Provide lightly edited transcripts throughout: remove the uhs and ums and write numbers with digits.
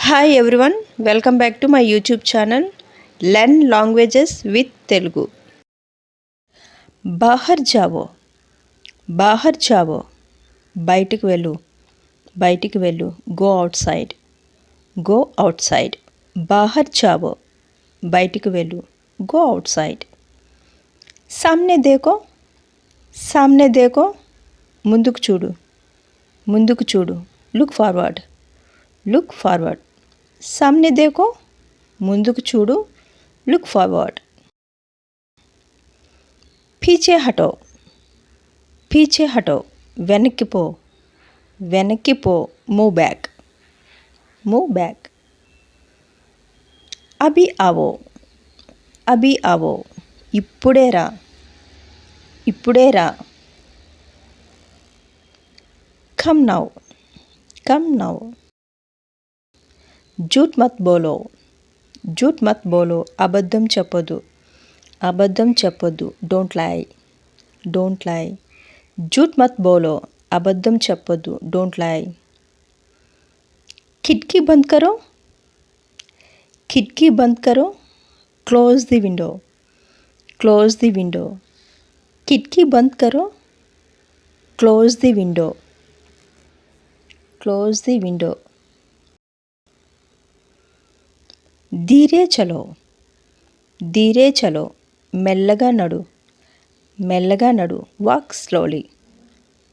Hi everyone, welcome back to my YouTube channel learn languages with Telugu. బాహర్ జావో, బాహర్ జావో, బయటికి వెళ్ళు, బయటికి వెళ్ళు. Go outside, go outside. బాహర్ జావో, బయటికి వెళ్ళు. Go outside. సామ్నే దేకో, సామ్నే దేకో, ముందుకు చూడు, ముందుకు చూడు. Look forward, look forward. సామ్నే దేకో, ముందుకు చూడు. Look forward. పీछे హటో, పీछे హటో, వెనక్కి పో, వెనక్కి పో. Move back, move back. అభి ఆవో, అభి ఆవో, ఇప్పుడే రా, ఇప్పుడే రా. Come now, come now. झूठ मत बोलो, झूठ मत बोलो, అబద్ధం చెప్పొద్దు, అబద్ధం చెప్పొద్దు. Don't lie, don't lie. झूठ मत बोलो, అబద్ధం చెప్పొద్దు. Don't lie. खिड़की बंद करो, खिड़की बंद करो. Close the window, close the window. खिड़की बंद करो, close the window, close the window. धीरे चलो, धीरे चलो, మెల్లగా నడు, మెల్లగా నడు. Walk slowly,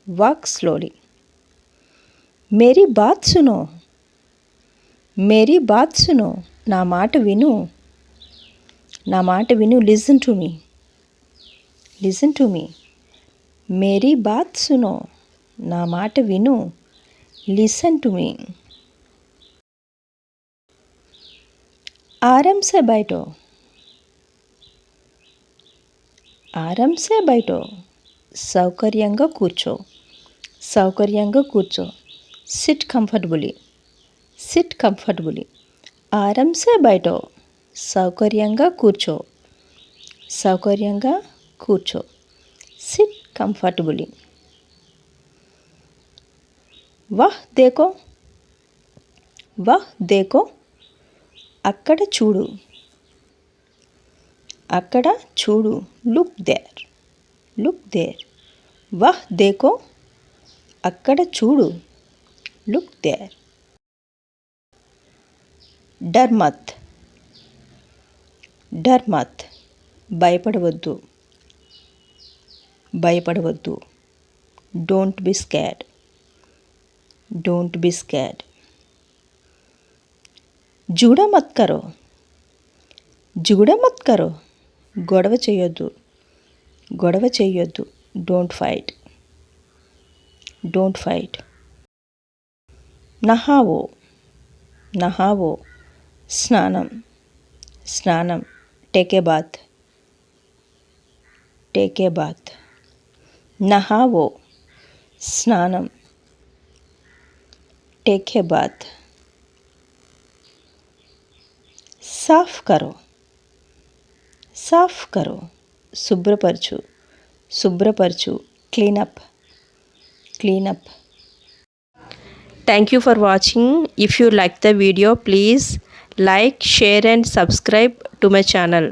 walk slowly. మేరీ బాత్ సునో, మేరీ బాత్ సునో, నా మాట విను, నా మాట విను. Listen to me, listen to me. మేరీ బాత్ సునో, నా మాట విను. Listen to me. आराम से बैठो, आराम से बैठो, సౌకర్యంగా కూర్చో, సౌకర్యంగా కూర్చో. Sit comfortably, sit comfortably. ఆరాం సే బైఠో, సౌకర్యంగా కూర్చో, సౌకర్యంగా కూర్చో. Sit comfortably. వాహ్ దేకో, వాహ్ దేకో, అక్కడ చూడు, అక్కడ చూడు. Look there, look there. వాహ్ దేకో, అక్కడ చూడు. Look there. డర్ మత్, డర్ మత్, భయపడవద్దు, భయపడవద్దు. Don't be scared, don't be scared. జూడా మత్ కరో, జూడా మత్ కరో, గొడవ చేయొద్దు, గొడవ చేయొద్దు. Don't fight, don't fight. నహావో, నహావో, స్నానం, స్నానం. Take bath, take bath. నహావో, స్నానం. Take bath. సాఫ్ కరో, సాఫ్ కరో, శుభ్రపరచు, శుభ్రపరచు. Clean up, clean up. Thank you for watching. If you like the video please like, share and subscribe to my channel.